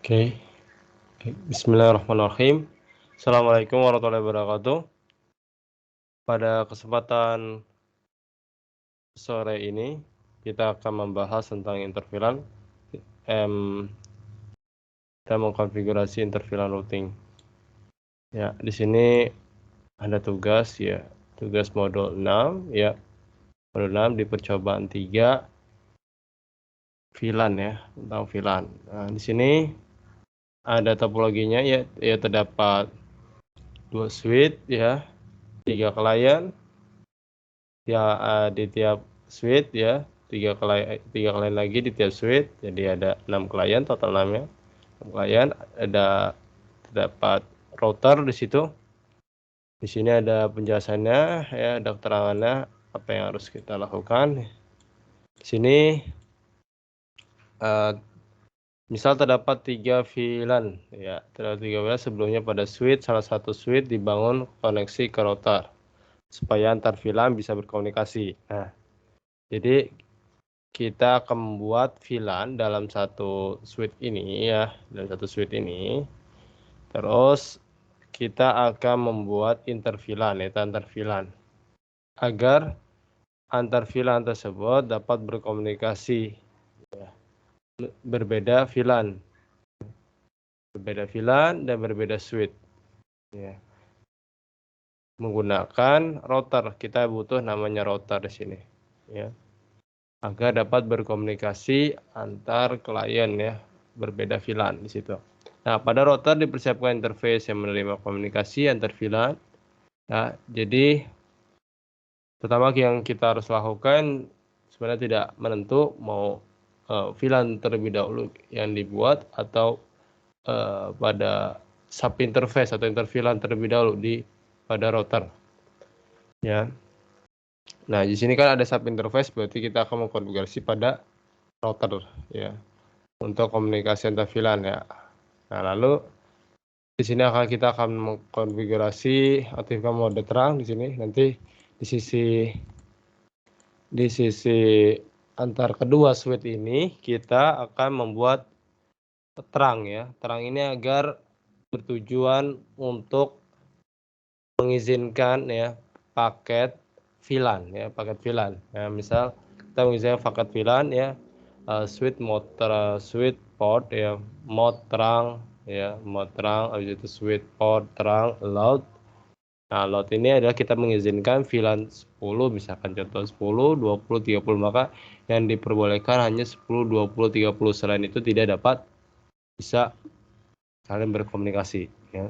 Oke, bismillahirrahmanirrahim. Assalamualaikum warahmatullahi wabarakatuh. Pada kesempatan sore ini, kita akan membahas tentang intervilan dan mengkonfigurasi intervilan routing. Ya, di sini ada tugas ya, tugas modul 6 ya. Modul 6 di percobaan 3 VLAN ya, tentang VLAN. Nah, di sini ada topologinya ya, terdapat 2 switch ya, 3 klien ya, di tiap switch ya, 3 klien lagi di tiap switch, jadi ada 6 klien, total 6 ya, 6 klien. Terdapat router di situ. Di sini ada penjelasannya ya, ada keterangannya apa yang harus kita lakukan. Di sini misal terdapat 3 VLAN ya, terdapat 3 VLAN. Sebelumnya pada switch, salah satu switch dibangun koneksi ke router supaya antar VLAN bisa berkomunikasi. Nah, jadi kita akan membuat VLAN dalam satu switch ini ya, dalam satu switch ini. Terus kita akan membuat interVLAN ya, antar VLAN, agar antar VLAN tersebut dapat berkomunikasi ya. Berbeda VLAN dan berbeda switch ya. Menggunakan router, kita butuh namanya router di sini ya, agar dapat berkomunikasi antar klien ya, berbeda VLAN di situ. Nah, pada router dipersiapkan interface yang menerima komunikasi antar VLAN. Nah, jadi pertama yang kita harus lakukan sebenarnya tidak menentu mau VLAN terlebih dahulu yang dibuat atau pada sub interface atau interVLAN terlebih dahulu pada router. Ya. Nah, di sini kan ada sub interface, berarti kita akan mengkonfigurasi pada router ya, untuk komunikasi antar VLAN ya. Nah, lalu di sini kita akan mengkonfigurasi aktifkan mode terang di sini. Nanti di sisi antar kedua switch ini kita akan membuat terang ya. Terang ini agar bertujuan untuk mengizinkan ya paket VLAN ya, paket VLAN. Ya, misal kita mengizinkan paket VLAN ya, switch port ya, mode terang ya, mode terang, habis itu switch port terang load. Nah, load ini adalah kita mengizinkan VLAN 10, misalkan contoh 10, 20, 30, maka yang diperbolehkan hanya 10, 20, 30. Selain itu tidak dapat bisa saling berkomunikasi ya.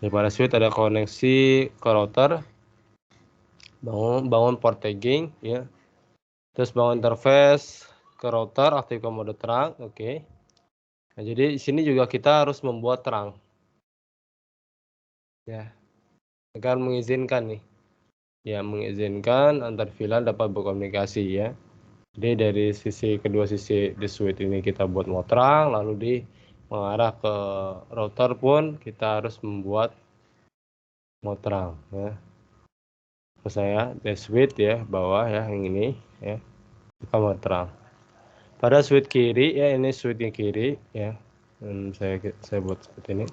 Di pada switch ada koneksi ke router, bangun port tagging ya. Terus bangun interface ke router, aktifkan mode terang, oke. Nah, jadi di sini juga kita harus membuat terang ya, agar mengizinkan nih ya, mengizinkan antar VLAN dapat berkomunikasi ya. Jadi dari kedua sisi di switch ini kita buat mode terang, lalu di mengarah ke router pun kita harus membuat mode terang ya. Terus saya di switch ya bawah ya, yang ini ya, kita mode terang. Pada switch kiri ya, ini switch yang kiri ya, dan saya buat seperti ini.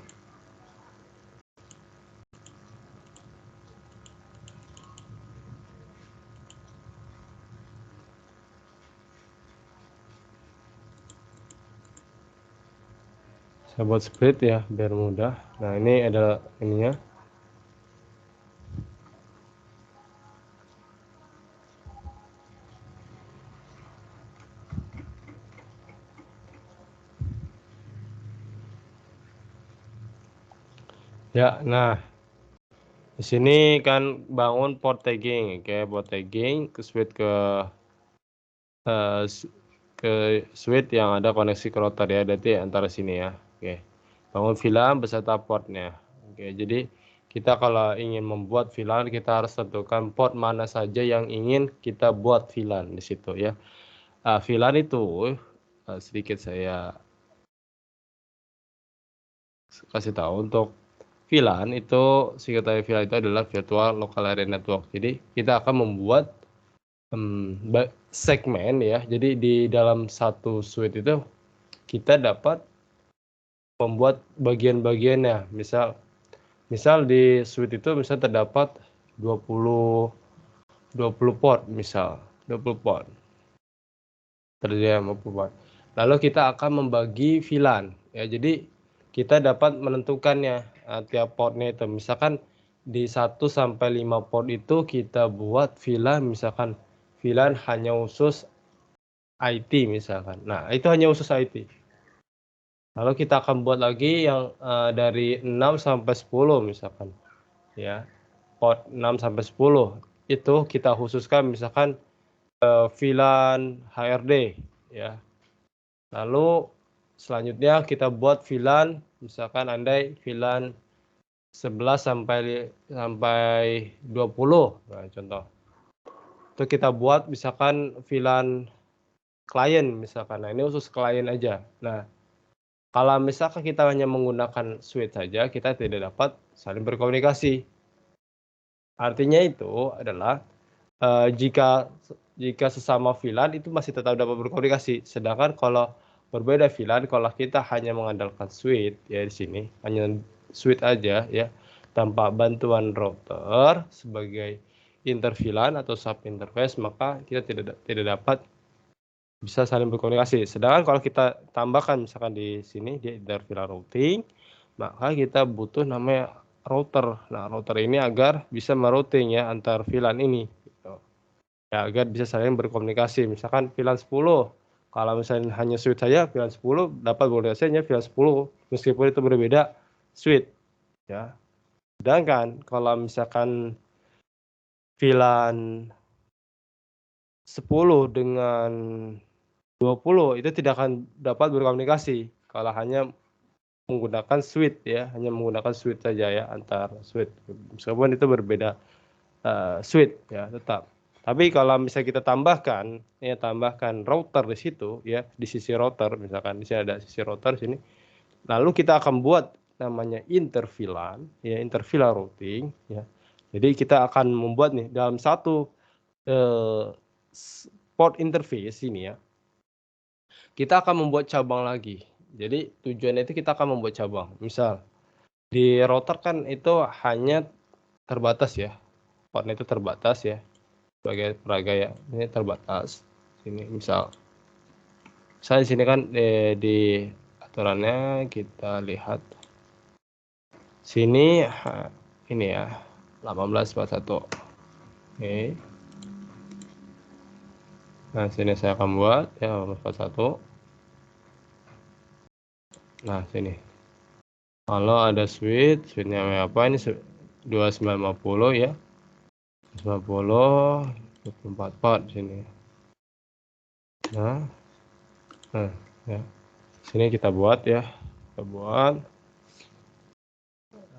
Saya buat split ya biar mudah. Nah, ini adalah ininya. Ya, nah di sini kan bangun port tagging, oke, port tagging ke switch switch yang ada koneksi ke router ya, berarti antara sini ya, oke. Bangun VLAN beserta portnya, oke. Jadi kita kalau ingin membuat VLAN, kita harus tentukan port mana saja yang ingin kita buat VLAN di situ ya. VLAN itu sedikit saya kasih tahu, untuk VLAN itu, singkatan VLAN itu adalah Virtual Local Area Network. Jadi kita akan membuat segmen ya. Jadi di dalam satu switch itu kita dapat membuat bagian-bagiannya. Misal di switch itu misal terdapat 20 port misal, 20 port. Tersedia 50 port. Lalu kita akan membagi VLAN ya. Jadi kita dapat menentukannya tiap portnya itu. Misalkan di 1 sampai 5 port itu kita buat VLAN, misalkan VLAN hanya khusus IT misalkan. Nah, itu hanya khusus IT. Lalu kita akan buat lagi yang dari 6 sampai 10 misalkan. Ya. Port 6 sampai 10 itu kita khususkan misalkan VLAN HRD ya. Lalu selanjutnya kita buat VLAN misalkan andai VLAN 11 sampai 20. Nah, contoh. Itu kita buat misalkan VLAN klien misalkan. Nah, ini khusus klien aja. Nah, kalau misalkan kita hanya menggunakan switch saja, kita tidak dapat saling berkomunikasi. Artinya itu adalah jika sesama VLAN itu masih tetap dapat berkomunikasi. Sedangkan kalau berbeda VLAN, kalau kita hanya mengandalkan switch ya di sini, hanya switch aja ya, tanpa bantuan router sebagai inter VLAN atau sub interface, maka kita tidak dapat bisa saling berkomunikasi. Sedangkan kalau kita tambahkan misalkan di sini dia inter VLAN routing, maka kita butuh namanya router. Nah, router ini agar bisa merouting ya antar VLAN ini. Ya, agar bisa saling berkomunikasi. Misalkan VLAN 10, kalau misalnya hanya switch saja, VLAN 10 dapat komunikasinya VLAN 10, meskipun itu berbeda switch. Ya. Sedangkan kalau misalkan VLAN 10 dengan 20 itu tidak akan dapat berkomunikasi kalau hanya menggunakan switch ya, hanya menggunakan switch saja ya antar switch. Meskipun itu berbeda switch ya tetap. Tapi kalau misalnya kita tambahkan router di situ ya, di sisi router misalkan di sini ada sisi router sini. Lalu kita akan buat namanya inter VLAN ya, inter VLAN routing ya. Jadi kita akan membuat nih dalam satu port interface ini ya. Kita akan membuat cabang lagi. Jadi tujuannya itu kita akan membuat cabang. Misal di router kan itu hanya terbatas ya. Portnya itu terbatas ya. Sebagai peraga ya, ini terbatas. Sini misal di sini kan di aturannya kita lihat sini ini ya 1841. Oke. Nah, sini saya akan buat ya 1841. Nah, sini. Kalau ada switch-nya apa ini 2950 ya. 90 24 port sini. Nah, ya. Sini kita buat ya. Kita buat.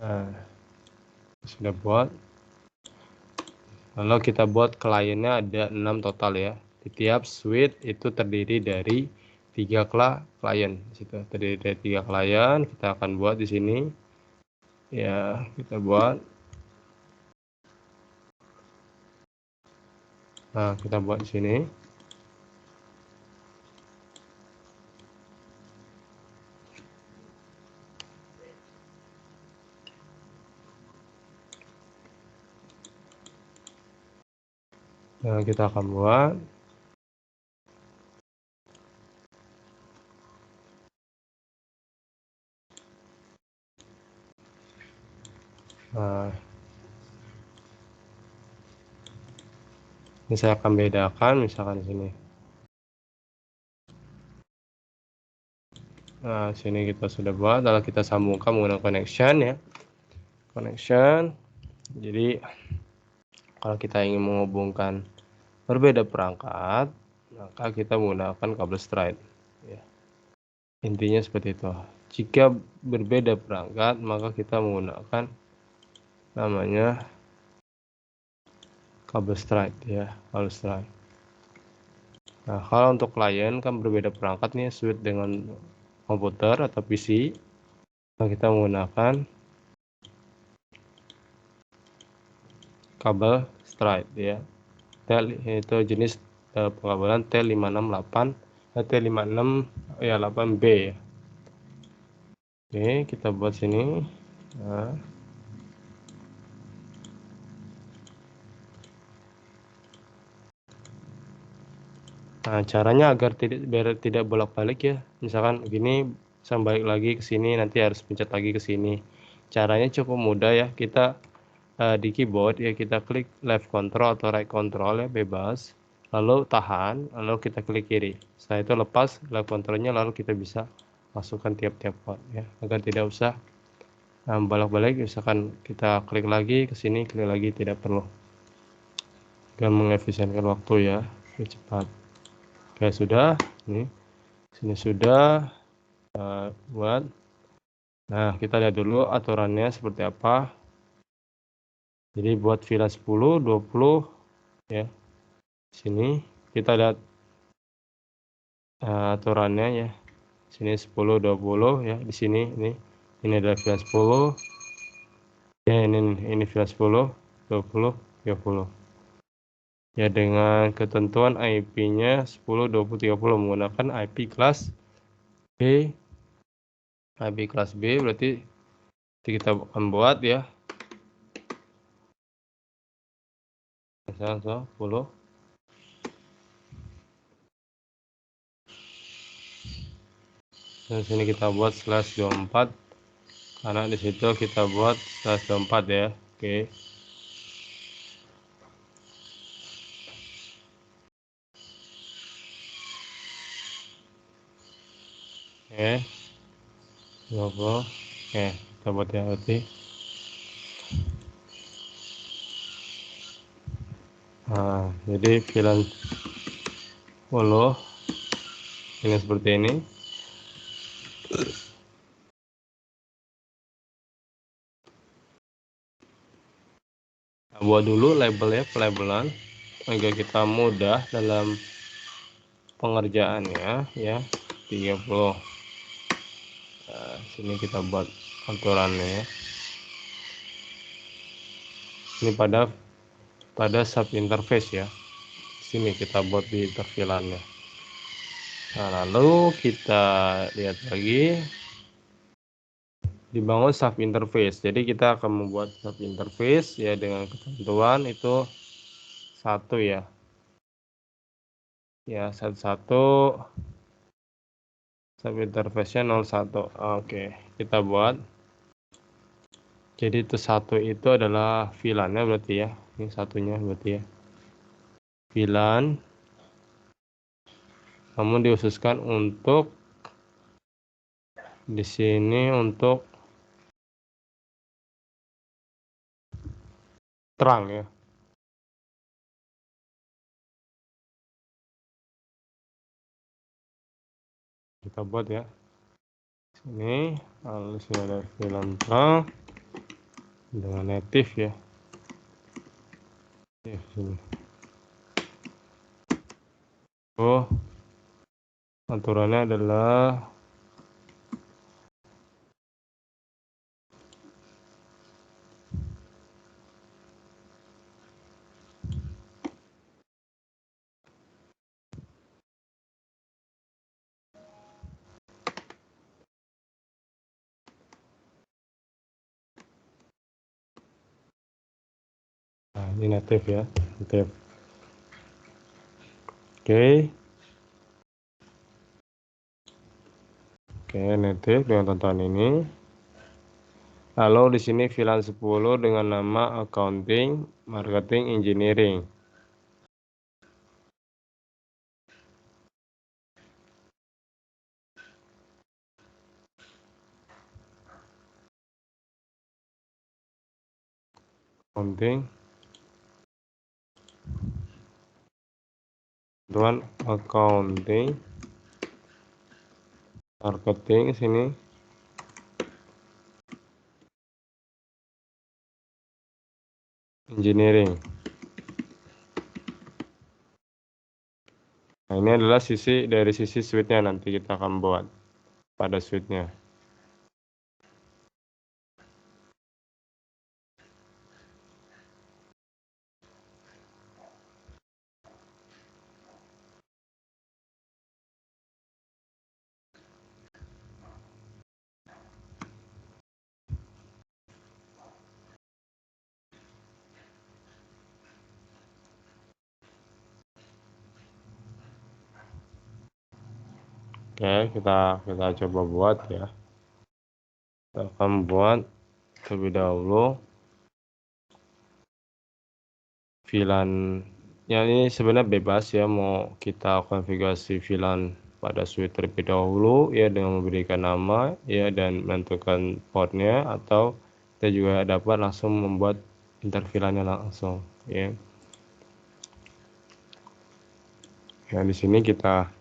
Nah, sudah buat. Lalu kita buat kliennya ada 6 total ya. Di tiap switch itu terdiri dari 3 klien. Situ terdiri dari 3 klien. Kita akan buat di sini. Ya, kita buat. Nah, kita buat di sini. Nah, kita akan buat. Nah, ini saya akan bedakan misalkan di sini. Nah, sini kita sudah buat, lalu kita sambungkan menggunakan connection ya. Connection. Jadi kalau kita ingin menghubungkan berbeda perangkat, maka kita menggunakan kabel straight. Ya. Intinya seperti itu. Jika berbeda perangkat, maka kita menggunakan namanya kabel straight ya, kabel straight. Nah, kalau untuk klien kan berbeda perangkat nih, switch dengan komputer atau PC, nah kita menggunakan kabel straight ya. Itu jenis pengabelan T568 T56 ya 8B ya. Oke, kita buat sini. Nah, caranya agar biar tidak bolak-balik ya. Misalkan gini, saya balik lagi ke sini, nanti harus pencet lagi ke sini. Caranya cukup mudah ya. Kita di keyboard ya, kita klik left control atau right control ya, bebas. Lalu tahan, lalu kita klik kiri. Setelah itu lepas left controlnya, lalu kita bisa masukkan tiap-tiap part ya, agar tidak usah bolak-balik. Misalkan kita klik lagi ke sini, klik lagi, tidak perlu. Agar mengefisienkan waktu ya, lebih cepat. Oke, sudah. Ini sini sudah buat. Nah, kita lihat dulu aturannya seperti apa. Jadi buat VLAN 10, 20 ya. Sini kita lihat aturannya ya. Sini 10, 20 ya. Di sini ini adalah VLAN 10. Ya, ini VLAN 10, 20, 30. Ya, dengan ketentuan IP-nya 10, 20, 30 menggunakan IP kelas B. IP kelas B berarti kita akan buat ya. Misalnya 10. Dan sini kita buat /24 karena di situ kita buat /24 ya. Oke. Oke. 20. Oke, kita buat ya berarti. Nah, jadi VLAN 10 ini seperti ini. Nah, buat dulu labelnya, pelabelan agar kita mudah dalam pengerjaannya ya. 30. Nah, sini kita buat aturannya ya. Ini pada sub interface ya. Sini kita buat di intervilannya. Nah, lalu kita lihat lagi dibangun sub interface. Jadi kita akan membuat sub interface ya dengan ketentuan itu 1 ya. Ya, 11 sub interface-nya 01. Oke, kita buat. Jadi itu 1 itu adalah VLAN-nya berarti ya. Ini satunya berarti ya. VLAN namun dikhususkan untuk di sini untuk terang ya. Kita buat ya. Sini lalu sini ada VLAN terang dengan native ya. Sini. Oh, aturannya adalah nah, ini native ya, native. Oke, native dengan tontonan ini. Lalu di sini VLAN 10 dengan nama accounting, marketing, engineering. Accounting, accounting, marketing sini. Engineering. Nah, ini adalah dari sisi switch-nya nanti kita akan buat pada switch-nya. Oke, kita coba buat ya. Kita akan buat terlebih dahulu VLAN. Ya, ini sebenarnya bebas ya, mau kita konfigurasi VLAN pada switch terlebih dahulu ya dengan memberikan nama ya dan menentukan portnya, atau kita juga dapat langsung membuat interVLAN-nya langsung ya. Ya, di sini kita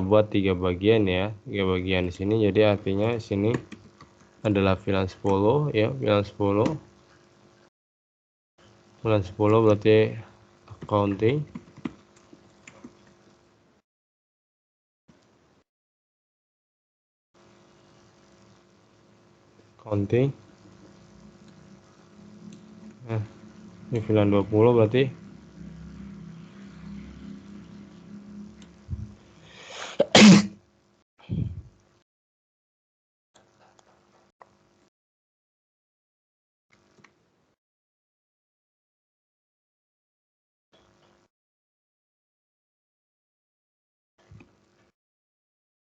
buat 3 bagian ya, 3 bagian di sini. Jadi artinya di sini adalah VLAN 10 ya, VLAN 10 berarti accounting. Nah, ini VLAN 20 berarti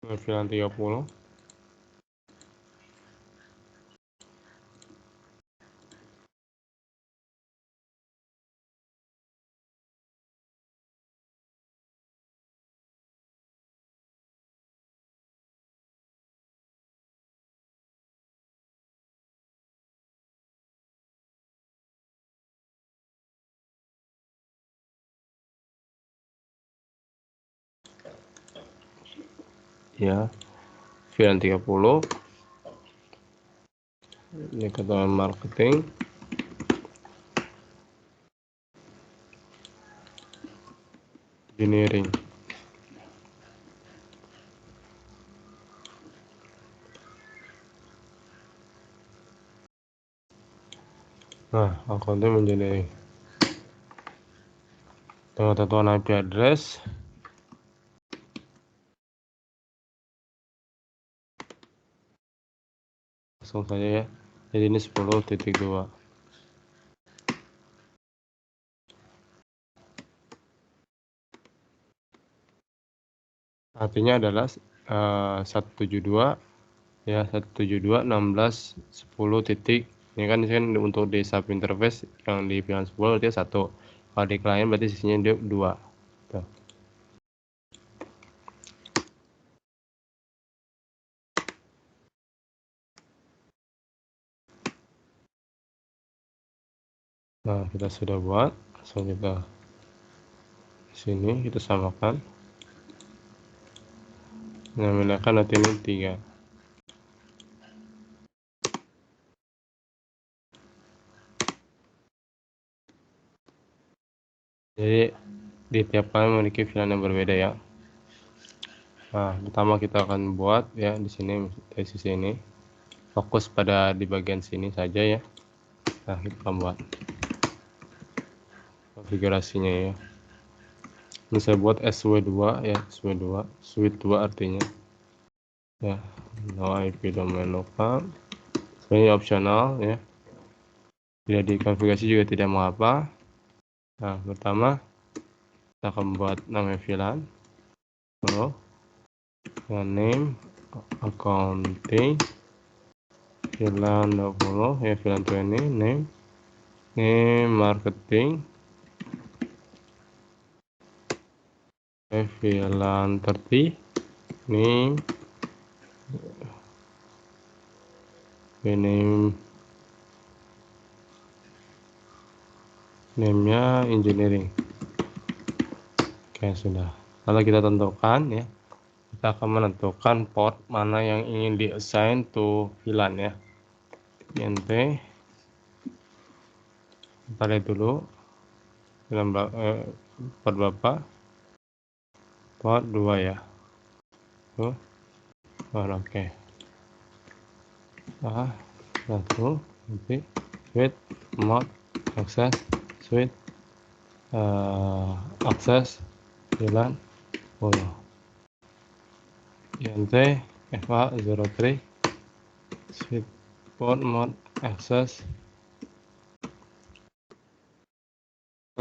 VLAN 30. Ya, VLAN 30 ini keterangan marketing. Engineering. Nah, accounting menjadi dengan tentuan IP address langsung saja ya. Jadi ini 10.2. Artinya adalah 172 ya, 172.16.10 titik. Ini kan untuk di sub interface yang di VLAN 10 berarti 1. Kalau di client berarti sisinya dia 2. Tuh. Nah, kita sudah buat, langsung kita sini kita samakan. Nah, menggunakan nanti ini 3. Jadi di tiap kalian memiliki VLAN yang berbeda ya. Nah, pertama kita akan buat ya di sini, dari sisi ini. Fokus pada di bagian sini saja ya. Nah, kita akan buat konfigurasinya ya. Ini saya buat SW2 ya, SW2, suite 2 artinya. Ya, no IP domain lokal. Sebenarnya opsional ya. Tidak dikonfigurasi juga tidak mengapa. Nah, pertama kita akan buat nama VLAN. Name accounting VLAN 20 ya, VLAN 20 name marketing VLAN 30 name nya engineering. Oke, sudah. Lalu kita tentukan ya, kita akan menentukan port mana yang ingin di assign to VLAN ya. INT kita lihat dulu port berapa, port 2 ya. Tuh. Oke. Satu nanti switch mode access switch akses VLAN 10 INT FA03 switch port mode access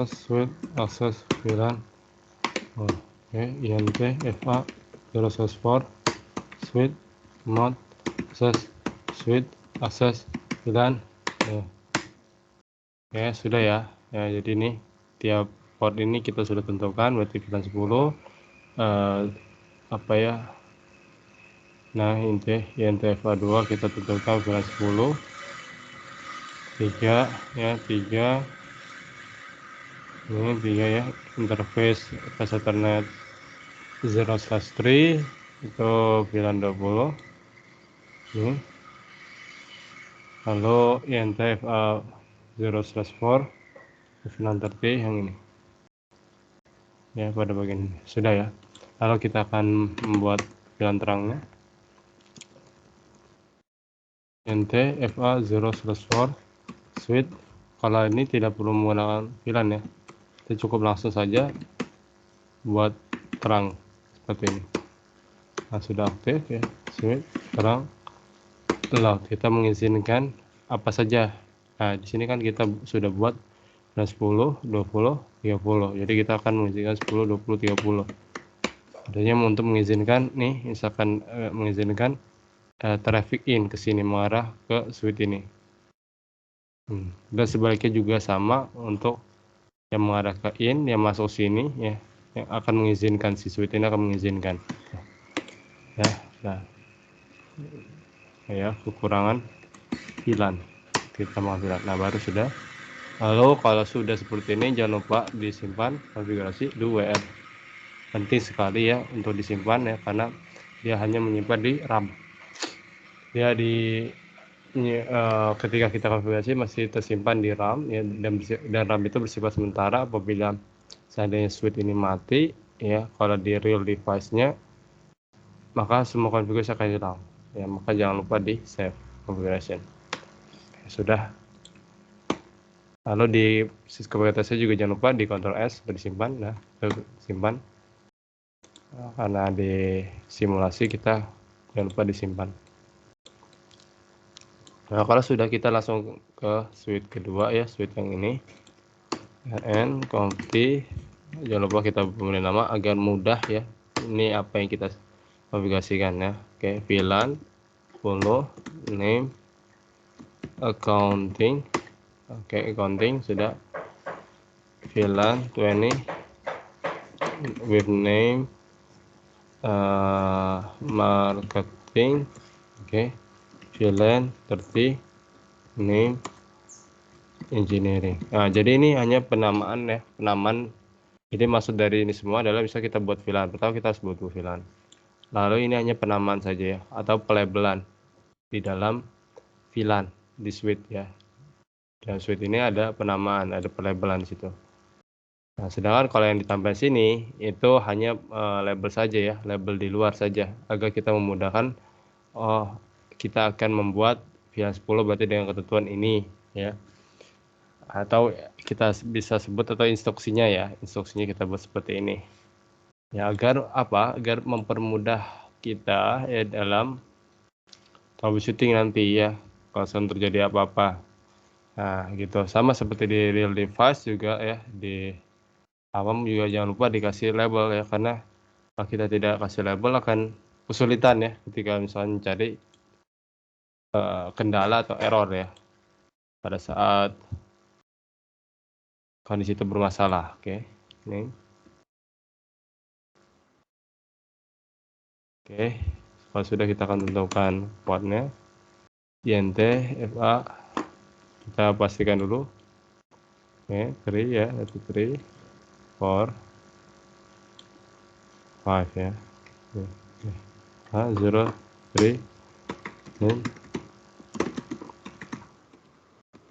switch akses VLAN. Oke, INT FA 0/4 switch mode access switch akses VLAN ya sudah ya. Jadi ini tiap port ini kita sudah tentukan berarti VLAN 10 apa ya, nah INTFA2 kita tentukan VLAN 10 3 ya, 3 ini 3 ya, interface flash ethernet 0/3 itu VLAN 20 ini, lalu INTFA 0/4 VLAN 30 yang ini ya pada bagian ini sudah ya. Lalu kita akan membuat VLAN terangnya INTFA 0/4 switch. Kalau ini tidak perlu menggunakan VLAN ya, kita cukup langsung saja buat terang seperti ini. Nah sudah aktif ya switch terang. Lalu kita mengizinkan apa saja. Nah di sini kan kita sudah buat 10 20 30, jadi kita akan mengizinkan 10 20 30. Adanya untuk mengizinkan nih misalkan mengizinkan traffic in ke sini mengarah ke switch ini. Dan sebaliknya juga sama untuk yang mengarah ke in, yang masuk sini ya, yang akan mengizinkan si switch ini akan mengizinkan ya. Nah ya kekurangan VLAN kita mau VLAN. Nah baru sudah. Lalu kalau sudah seperti ini jangan lupa disimpan konfigurasi di WR. Penting sekali ya untuk disimpan ya, karena dia hanya menyimpan di RAM. Dia ketika kita konfigurasi masih tersimpan di RAM ya, dan RAM itu bersifat sementara. Apabila seandainya switch ini mati ya, kalau di real device-nya maka semua konfigurasi akan hilang ya, maka jangan lupa di save configuration ya, sudah. Lalu di konfigurasi juga jangan lupa di Ctrl S disimpan. Nah simpan, karena di simulasi kita jangan lupa disimpan. Nah kalau sudah, kita langsung ke switch kedua ya, switch yang ini rn-conf, jangan lupa kita beri nama agar mudah ya, ini apa yang kita konfigurasikan ya. Oke, VLAN follow name accounting. Oke, accounting sudah. VLAN 20 with name marketing. Oke, VLAN 30 name engineering. Nah jadi ini hanya penamaan ya, penamaan. Jadi maksud dari ini semua adalah bisa kita buat VLAN. Pertama kita harus buat VLAN. Lalu ini hanya penamaan saja ya, atau pelabelan di dalam VLAN di switch ya. Dan switch ini ada penamaan, ada pelabelan di situ. Nah, sedangkan kalau yang ditampilkan sini itu hanya label saja ya, label di luar saja, agar kita memudahkan. Oh, kita akan membuat VLAN 10 berarti dengan ketentuan ini ya. Atau kita bisa sebut atau instruksinya ya, instruksinya kita buat seperti ini. Ya agar apa? Agar mempermudah kita ya dalam troubleshooting nanti ya, kalau terjadi apa-apa. Nah gitu, sama seperti di real device juga ya, di awam juga jangan lupa dikasih label ya, karena kalau kita tidak kasih label akan kesulitan ya ketika misalnya mencari kendala atau error ya pada saat kondisi itu bermasalah. Oke, ini oke, kalau sudah kita akan tentukan portnya INT FA, kita pastikan dulu. Oke, 3 ya, 3 4 5 ya. Oke. 0 3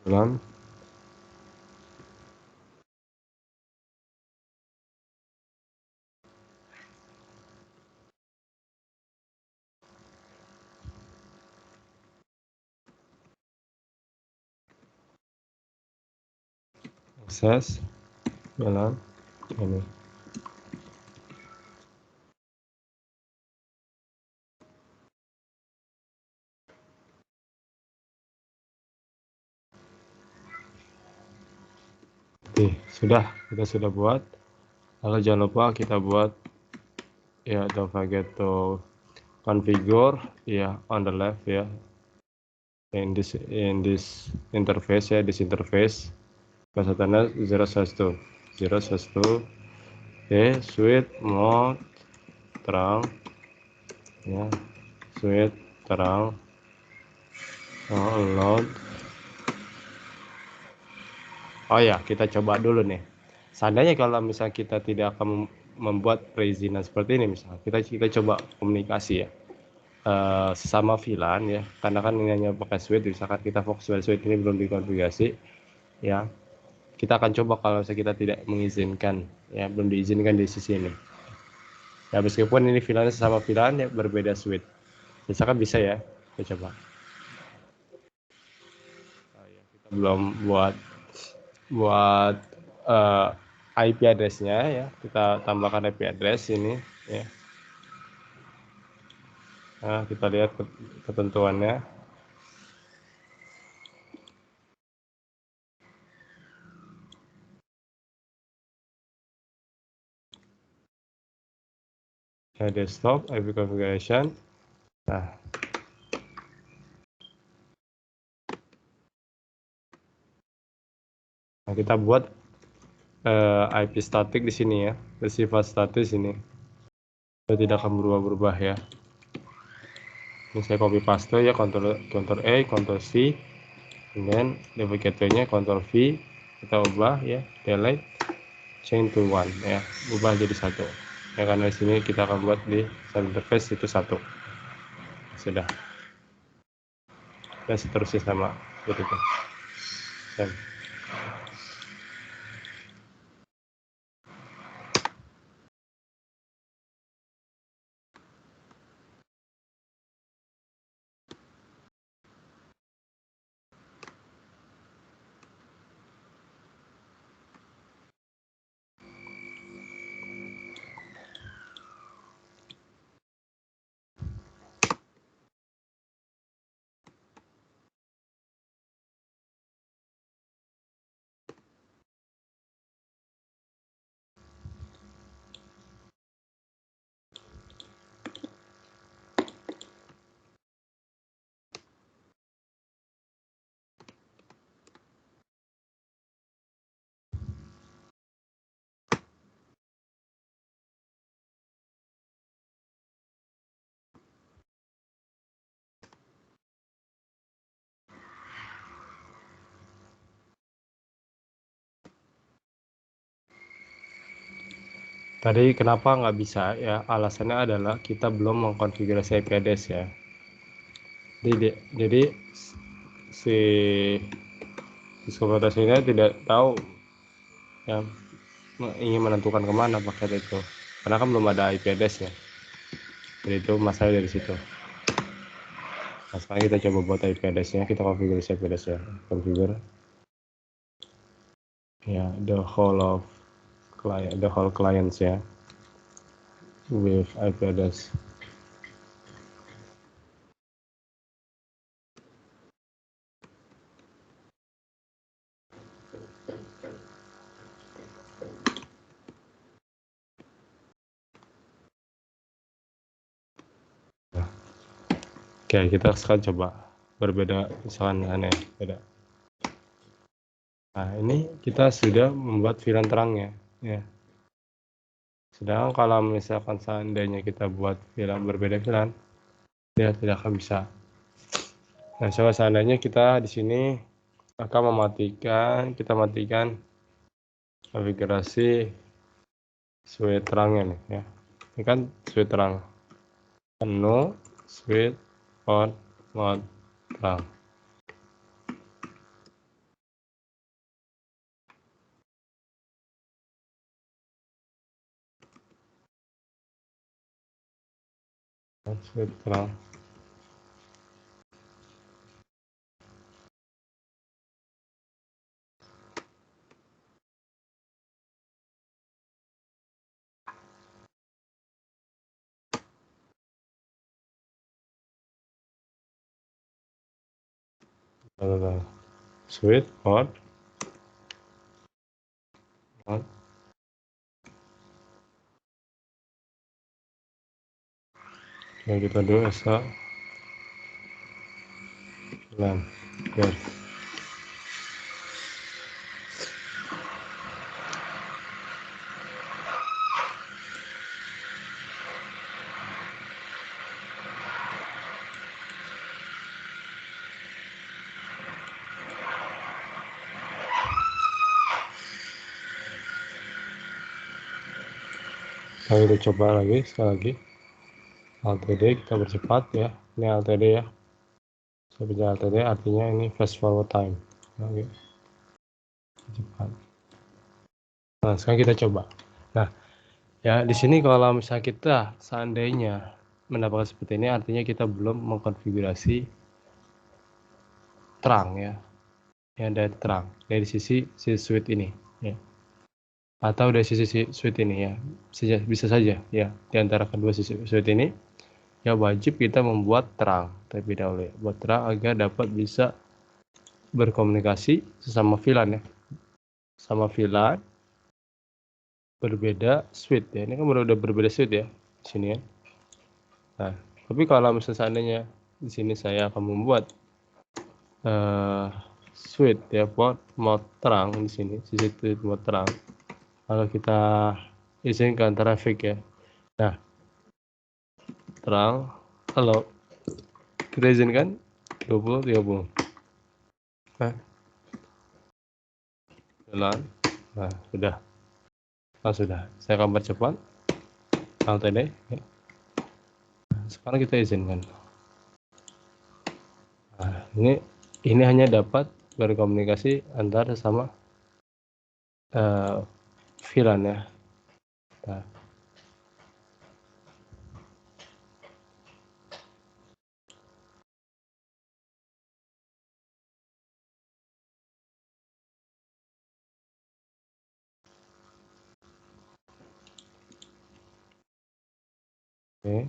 9 akses jalan ini. Oke, sudah, kita sudah buat. Lalu jangan lupa kita buat Yeah, don't forget to configure on the left in this interface this interface pasatannya 0/2 switch mode terang switch terang load. Kita coba dulu nih, seandainya kalau misalnya kita tidak akan membuat perizinan seperti ini, misalnya kita coba komunikasi sesama VLAN karena kan ini hanya pakai switch, misalkan kita fokus pada switch ini belum dikonfigurasi kita akan coba kalau misalnya kita tidak mengizinkan belum diizinkan di sisi ini meskipun ini VLAN sesama VLAN berbeda switch, misalkan bisa kita coba. Kita belum buat IP address-nya kita tambahkan IP address ini Nah, kita lihat ketentuannya. Desktop IP configuration. Nah, kita buat IP static di sini bersifat statis ini. Itu tidak akan berubah-ubah Ini saya copy paste Ctrl A, Ctrl C, kemudian default gateway-nya Ctrl V, kita ubah delete, change to 1 ubah jadi 1 karena di sini kita akan buat di interface itu 1 sudah, dan seterusnya sama seperti itu. Tadi kenapa nggak bisa alasannya adalah kita belum mengkonfigurasi IP address Jadi si ini tidak tahu ingin menentukan kemana paket itu, karena kan belum ada IP address jadi itu masalah dari situ. Nah, sekarang kita coba buat IP address-nya, kita konfigurasi IP address configure the whole clients with IP address. Oke, kita sekarang coba berbeda, misalkan aneh beda. Nah, ini kita sudah membuat VLAN terangnya sedangkan kalau misalkan seandainya kita buat VLAN berbeda VLAN, dia tidak akan bisa. Nah, coba seandainya kita di sini akan kita matikan konfigurasi switch terangnya nih ini kan switch terang menu switch on mode terang. Switch terang switch on Ya, kita dulu esa lan biar kita coba lagi sekali lagi. LTD kita percepat ya, ini LTD ya, saya bicara LTD artinya ini fast forward time. Oke, cepat. Nah, sekarang kita coba. Nah, ya di sini kalau misalnya kita seandainya mendapatkan seperti ini, artinya kita belum mengkonfigurasi terang ya, yang dari terang dari sisi switch ini ya, atau dari sisi switch ini ya, bisa saja ya, di antara kedua sisi switch ini ya, wajib kita membuat terang terlebih dahulu ya, buat terang agar dapat bisa berkomunikasi sesama VLAN ya, sama VLAN berbeda switch ya. Ini kan udah berbeda switch ya di sini ya. Nah, tapi kalau misalnya seandainya di sini saya akan membuat switch ya, buat mode terang di sini, sisi mode terang. Kalau kita izinkan traffic ya. Nah, terang, kalau kita izinkan 20-30. Nah, jalan. Nah, sudah. Nah, sudah. Saya akan percepat. LTD ya. Nah, sekarang kita izinkan. Nah, ini hanya dapat berkomunikasi antar sesama VLAN ya. Nah, oke.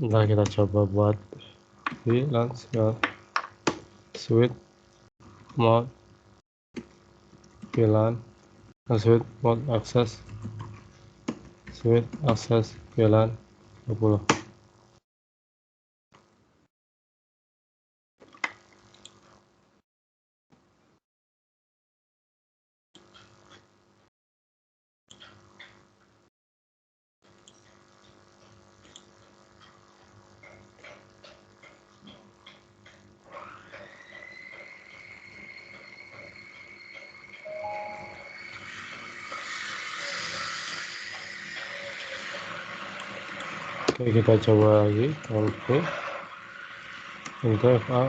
Ntar kita coba buat VLAN switch mode VLAN switch mode access switch access VLAN 20. Oke, kita coba lagi LP untuk FA.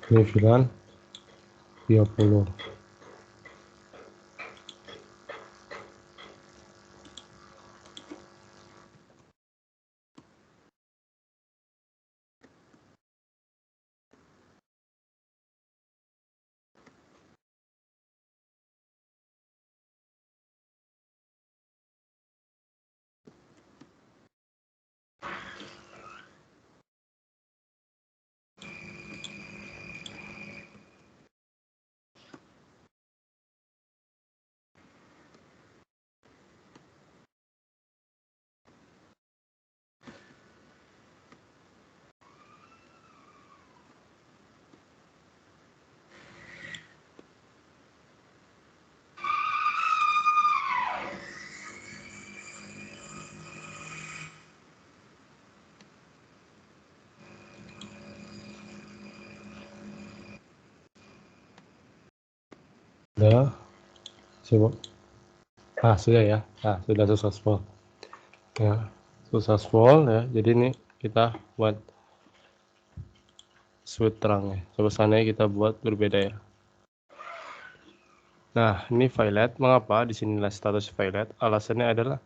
Ini VLAN 30. sudah sudah ya. Nah, sudah successful ya, successful ya. Jadi ini kita buat switch terang ya. Coba sana kita buat berbeda ya. Nah, ini violet. Mengapa di sinilah status violet? Alasannya adalah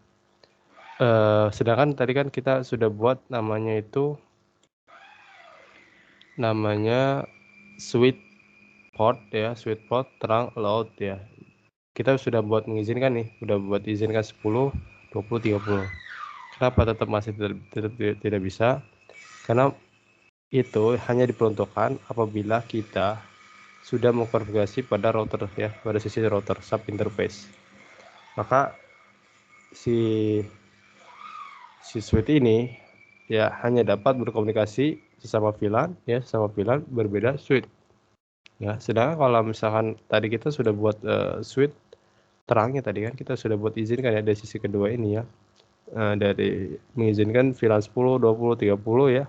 sedangkan tadi kan kita sudah buat namanya itu switch port ya, switch port terang allowed ya. Kita sudah buat mengizinkan nih, sudah buat izinkan 10, 20, 30. Kenapa tetap masih tidak bisa? Karena itu hanya diperuntukkan apabila kita sudah mengkonfigurasi pada router ya, pada sisi router sub interface. Maka si switch ini ya hanya dapat berkomunikasi sesama VLAN ya, sesama VLAN berbeda switch. Ya, sedangkan kalau misalkan tadi kita sudah buat switch terangnya tadi kan kita sudah buat izinkan ya dari sisi kedua ini ya. Dari mengizinkan VLAN 10, 20, 30 ya.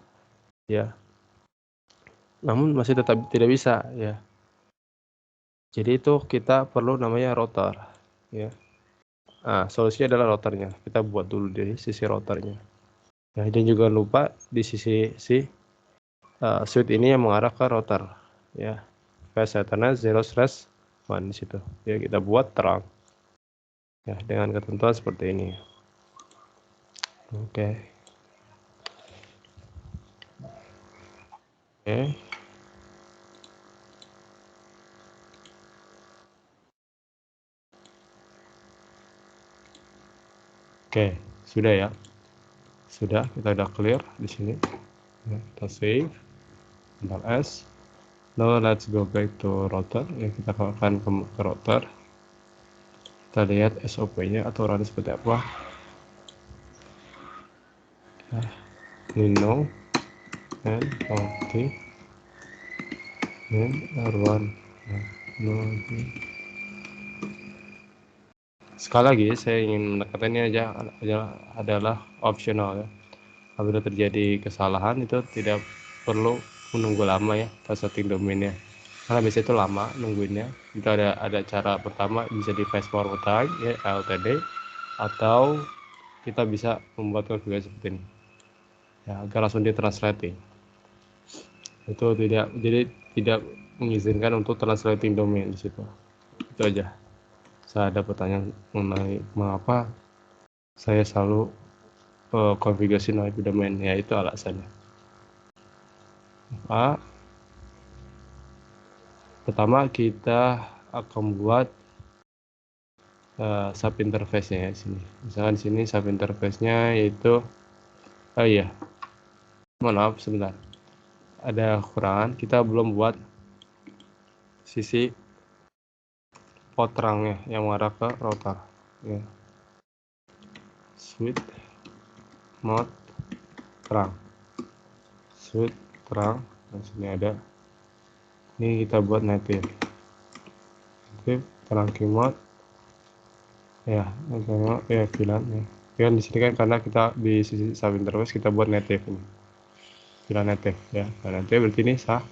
Ya. Namun masih tetap tidak bisa ya. Jadi itu kita perlu namanya router ya. Nah, solusinya adalah routernya. Kita buat dulu dari sisi routernya. Ya, dan juga lupa di sisi switch ini yang mengarah ke router ya. Fast Ethernet 0/1 di situ. Ya, kita buat terang. Ya, dengan ketentuan seperti ini. Oke. Oke, sudah ya. Sudah, kita udah clear di sini. Ya, kita save. Ctrl S. Now let's go back to router. Ya, kita akan ke router. Kita lihat SOP-nya aturan seperti apa. Ya, ini no and OT and R1. Ya, no. Sekali lagi saya ingin menekankan ini adalah optional ya. Apabila terjadi kesalahan itu tidak perlu menunggu lama ya setting domainnya, karena biasanya itu lama nungguinnya. Itu ada cara pertama, bisa di fast forward time ya, LTD, atau kita bisa membuat konfigurasi seperti ini ya, agar langsung di translating. Itu tidak mengizinkan untuk translating domain di situ. Itu aja. Saya ada pertanyaan mengenai mengapa saya selalu konfigurasi IP domain, ya itu alasannya. Pertama kita akan buat sub interface-nya ya sini. Misalkan di sini sub interface-nya yaitu mohon maaf sebentar. Ada kekurangan, kita belum buat sisi port terangnya yang mengarah ke router. Ya. Switch mode terang. Switch terang. Nah, sini ada. Ini kita buat native. Native terang mode. Ya, VLAN ya. VLAN di sini kan karena kita di sisi sub interface kita buat native ini. VLAN native ya. VLAN native berarti ini sah.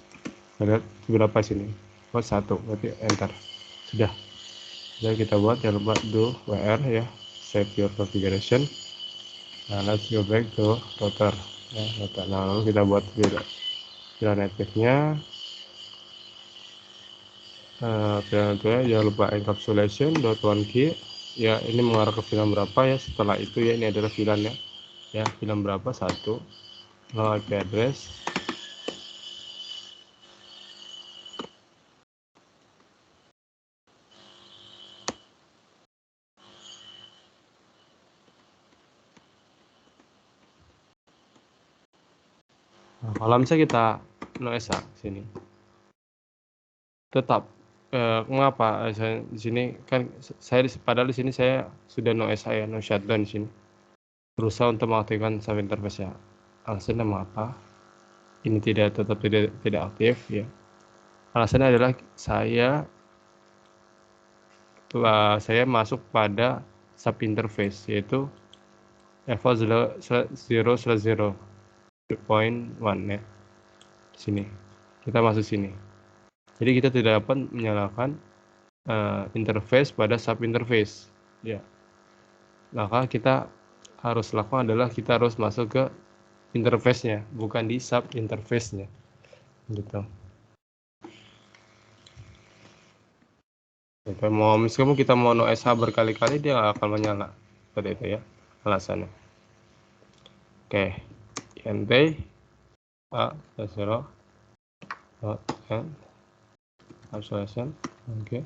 Lihat berapa sini? Buat 1, berarti enter. Sudah. Jadi kita buat jangan lupa do wr ya, save your configuration. Nah, let's go back to router ya, router. Nah, lalu kita buat VLAN native-nya. VLAN native jangan lupa encapsulation.1key ya, ini mengarah ke VLAN berapa ya. Setelah itu ya, ini adalah VLAN ya, VLAN berapa 1. Lalu IP address. Nah, kalau misalnya kita no SA sini, tetap mengapa saya di sini kan padahal di sini saya sudah no SA ya, no shutdown di sini, berusaha untuk mengaktifkan sub interface ya. Alasannya mengapa ini tetap tidak aktif ya? Alasannya adalah saya masuk pada sub interface yaitu level 0/0.1 ya. Sini kita masuk sini, jadi kita tidak dapat menyalakan interface pada sub interface ya. Maka kita harus lakukan adalah kita harus masuk ke interface-nya, bukan di sub interface-nya gitu. Meskipun kita mau no SH berkali-kali dia nggak akan menyala seperti itu ya alasannya. Oke, int a 0 n isolation. Oke.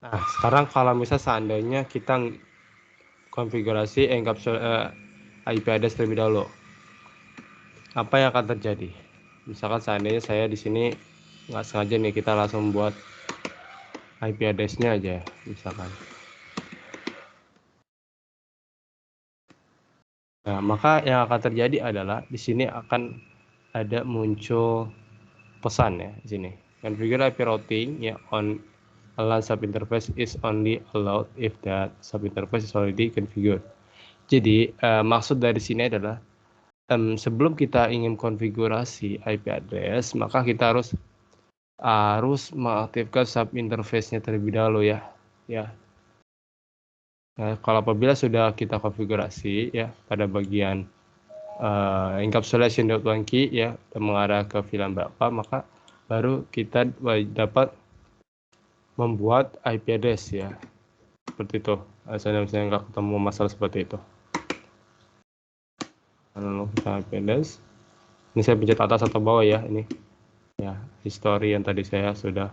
Nah, sekarang kalau misal seandainya kita konfigurasi IP address terlebih dahulu, apa yang akan terjadi? Misalkan seandainya saya di sini nggak sengaja nih, kita langsung buat IP address-nya aja, misalkan. Nah, maka yang akan terjadi adalah di sini akan ada muncul pesan ya di sini. Configure IP routing ya on LAN subinterface is only allowed if that subinterface is already configured. Jadi maksud dari sini adalah sebelum kita ingin konfigurasi IP address, maka kita harus mengaktifkan subinterface-nya terlebih dahulu ya. Nah, kalau apabila sudah kita konfigurasi ya pada bagian encapsulation.1 key ya mengarah ke VLAN berapa, maka baru kita dapat membuat IP address ya seperti itu. Misalnya nggak ketemu masalah seperti itu, lalu kita IP address. Ini saya pencet atas atau bawah ya, ini ya history yang tadi saya sudah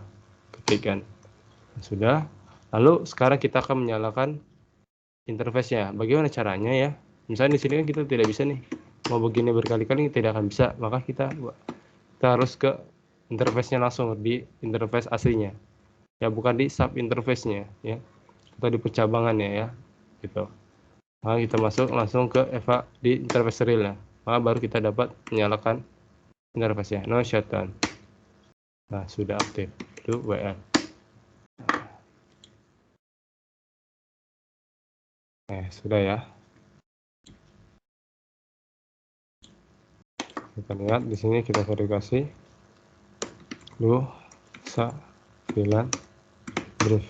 ketikkan. Sudah. Lalu sekarang kita akan menyalakan interface-nya. Bagaimana caranya ya? Misalnya di sini kan kita tidak bisa nih, mau begini berkali-kali tidak akan bisa, maka kita harus ke interface-nya langsung, di interface aslinya ya, bukan di sub interface-nya ya, atau di percabangannya ya gitu. Maka kita masuk langsung ke EVA di interface real ya, maka baru kita dapat menyalakan interface-nya. No shutdown. Nah, sudah aktif itu WL. Sudah ya. Kita lihat di sini, kita verifikasi dulu VLAN brief.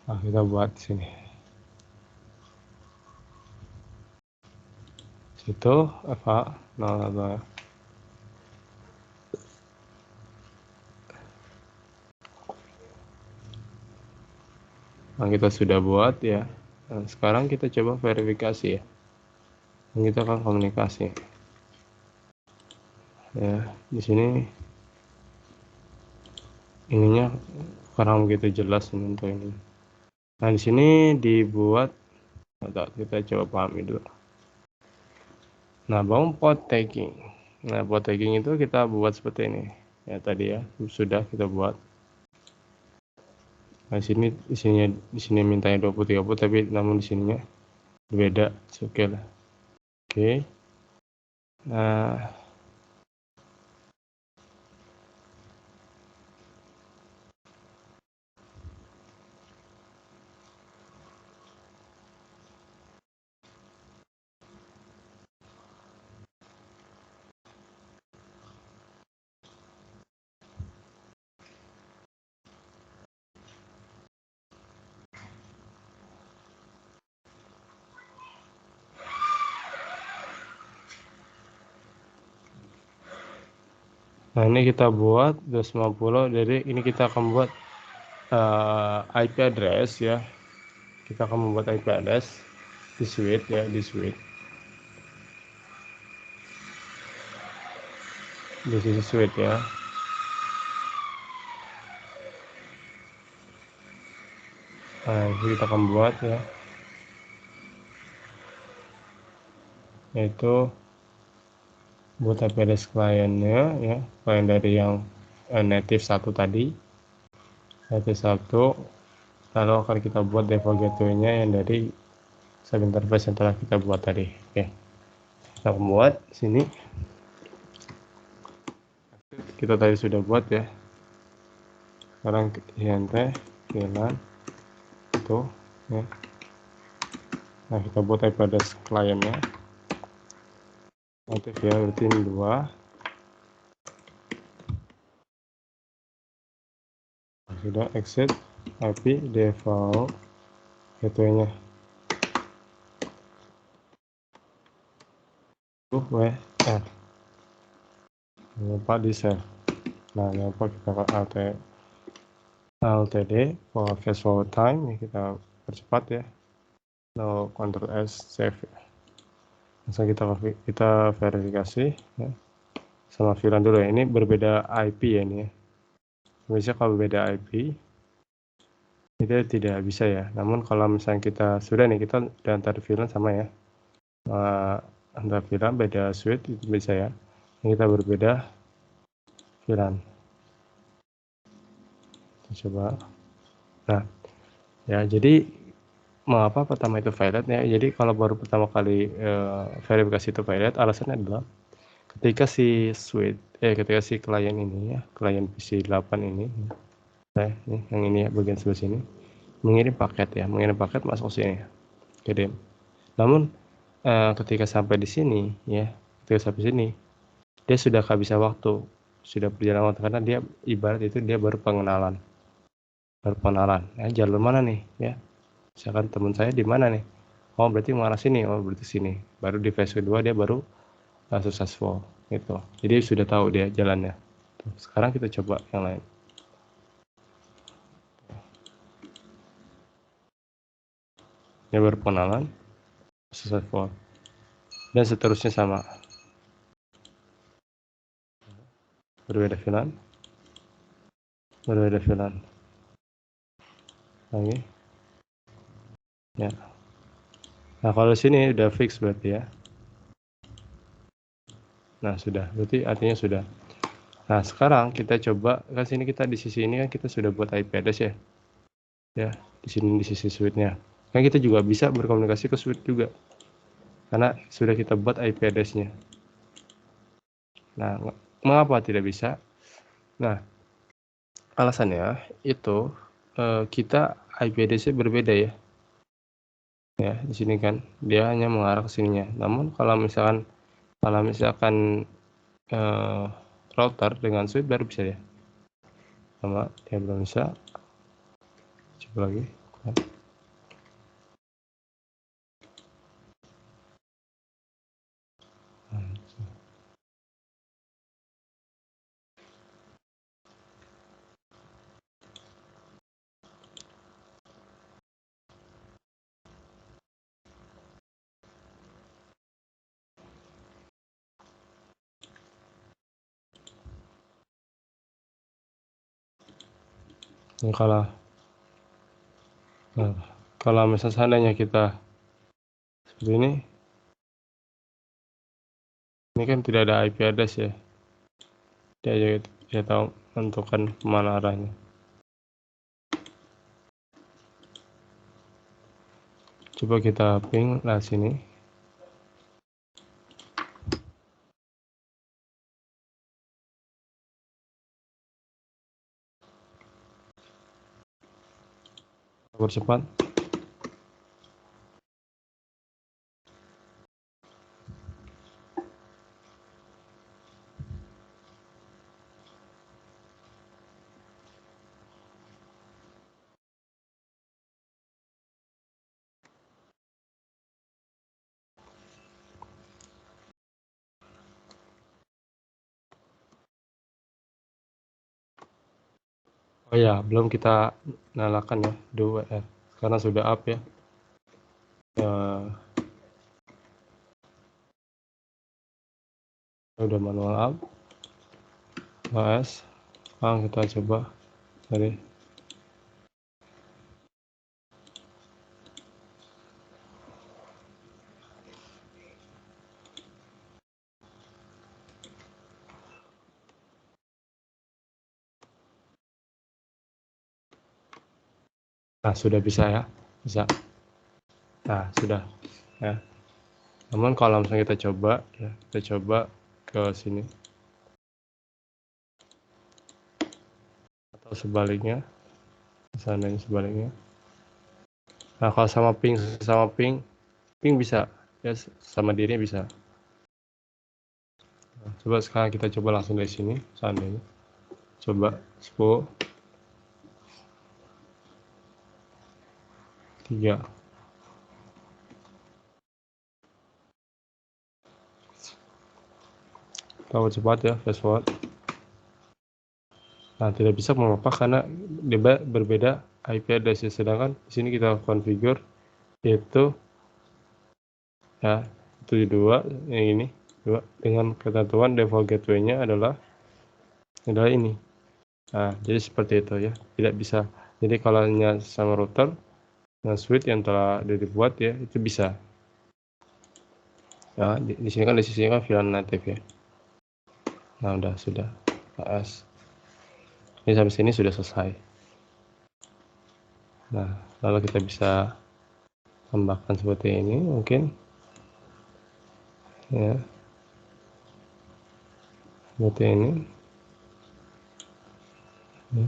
Nah, kita buat di sini. Situ EVA 0. Nah, kita sudah buat ya. Nah, sekarang kita coba verifikasi ya. Kita akan komunikasi. Ya, di sini ininya kurang begitu jelas untuk ini. Nah, di sini dibuat, kita coba pahami dulu. Nah, bangun port tagging. Nah, port tagging itu kita buat seperti ini. Ya, tadi ya sudah kita buat. Nah, di sini mintanya 20-30, tapi namun di sininya beda. Oke lah. Oke. Nah, ini kita buat 250, jadi ini kita akan buat IP address ya. Kita akan membuat IP address di switch ya, di switch. Di sisi switch ya. Nah, kita akan buat ya, yaitu buat IP address kliennya ya, klien dari yang native 1 tadi, native 1, lalu akan kita buat default gateway-nya yang dari sub interface yang telah kita buat tadi. Oke, kita buat sini, kita tadi sudah buat ya. Sekarang int VLAN itu ya. Nah, kita buat IP address kliennya native ya, berarti ini 2. Sudah exit IP default gateway-nya WR, lupa di save. Nah, lupa kita ke LTD for fast forward time ya, kita percepat ya. Lalu Ctrl S save ya. Langsung kita verifikasi ya. Sama VLAN dulu ya, ini berbeda IP ya ini ya. Biasanya kalau beda IP itu tidak bisa ya. Namun kalau misalnya kita sudah nih, kita udah antar VLAN sama ya, antar VLAN beda switch itu bisa ya. Ini kita berbeda VLAN. Kita coba. Nah ya, jadi mengapa pertama itu violet ya? Jadi kalau baru pertama kali verifikasi itu violet, alasannya adalah ketika si ketika si klien ini ya, klien PC 8 ini, nih, yang ini ya, bagian sebelah sini, mengirim paket masuk sini, kirim. Namun ketika sampai di sini ya, ketika sampai sini, dia sudah kehabisan waktu, sudah berjalan waktu, karena dia ibarat itu dia baru pengenalan. Jalur mana nih ya? Misalkan teman saya di mana nih? Oh, berarti mengarah sini. Oh, berarti sini. Baru di phase kedua dia baru successful gitu. Jadi sudah tahu dia jalannya. Sekarang kita coba yang lain. Dia baru pengenalan, successful. Dan seterusnya sama. Berbeda VLAN. Lagi. Ya. Nah, kalau sini udah fix berarti ya. Nah, sudah. Berarti artinya sudah. Nah, sekarang kita coba, kan sini kita di sisi ini kan kita sudah buat IP address ya. Ya, di sini di sisi switch-nya. Kan kita juga bisa berkomunikasi ke switch juga. Karena sudah kita buat IP address-nya. Nah, mengapa tidak bisa? Nah, alasannya itu kita IP address-nya berbeda ya. Ya, di sini kan dia hanya mengarah ke sininya. Namun kalau misalkan router dengan switch baru bisa ya. Sama dia belum bisa. Coba lagi. Nah, kalau misalnya seandainya kita seperti ini kan tidak ada IP address ya. Dia tahu menentukan kemana arahnya. Coba kita ping lah sini. Percepat. Oh ya, belum kita nyalakan ya, do WR, karena sudah up ya. Udah manual up. OS. Sekarang kita coba dari Nah, sudah bisa ya, bisa. Nah, sudah ya. Namun kalau misalnya kita coba ya, kita coba ke sini atau sebaliknya, seandainya sebaliknya. Nah, kalau sama ping bisa ya, sama dirinya bisa. Nah, coba sekarang kita coba langsung dari sini, seandainya. Coba 10, 3. Tahu cepat ya, fast forward. Nah, tidak bisa mengapa karena berbeda IP address, sedangkan di sini kita configure yaitu ya 72 yang ini 2 dengan ketentuan default gateway-nya adalah ini. Nah, jadi seperti itu ya, tidak bisa. Jadi kalau hanya sama router dengan switch yang telah dibuat ya, itu bisa. Nah, di sini kan di sini kan VLAN native ya. Nah, sudah AS. Ini sampai sini sudah selesai. Nah, lalu kita bisa tambahkan seperti ini mungkin ya, seperti ini ya.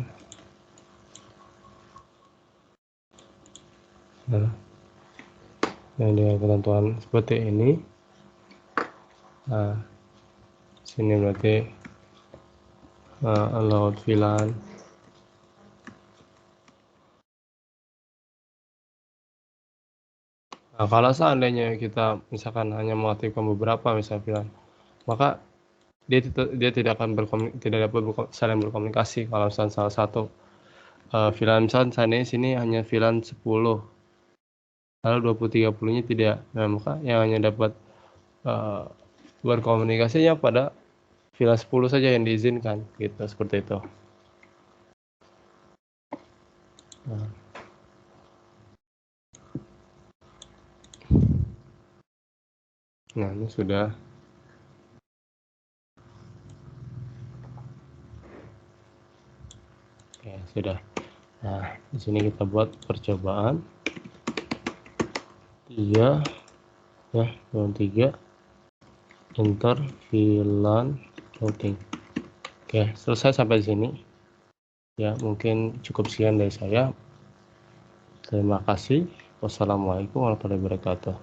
Nah, yang dengan ketentuan seperti ini. Nah, sini berarti allowed VLAN. Nah, kalau seandainya kita misalkan hanya mengaktifkan beberapa misalnya VLAN, maka dia tidak akan tidak dapat saling berkomunikasi. Kalau misalnya salah satu VLAN, misalnya seandainya sini hanya VLAN 10, lalu 20-30-nya tidak. Nah, maka yang hanya dapat berkomunikasinya pada VLAN 10 saja yang diizinkan, gitu, seperti itu. Nah, ini sudah. Oke, sudah. Nah, di sini kita buat percobaan 3 ya, 3 enter VLAN routing. Oke, selesai sampai di sini. Ya, mungkin cukup sekian dari saya. Terima kasih. Wassalamualaikum warahmatullahi wabarakatuh.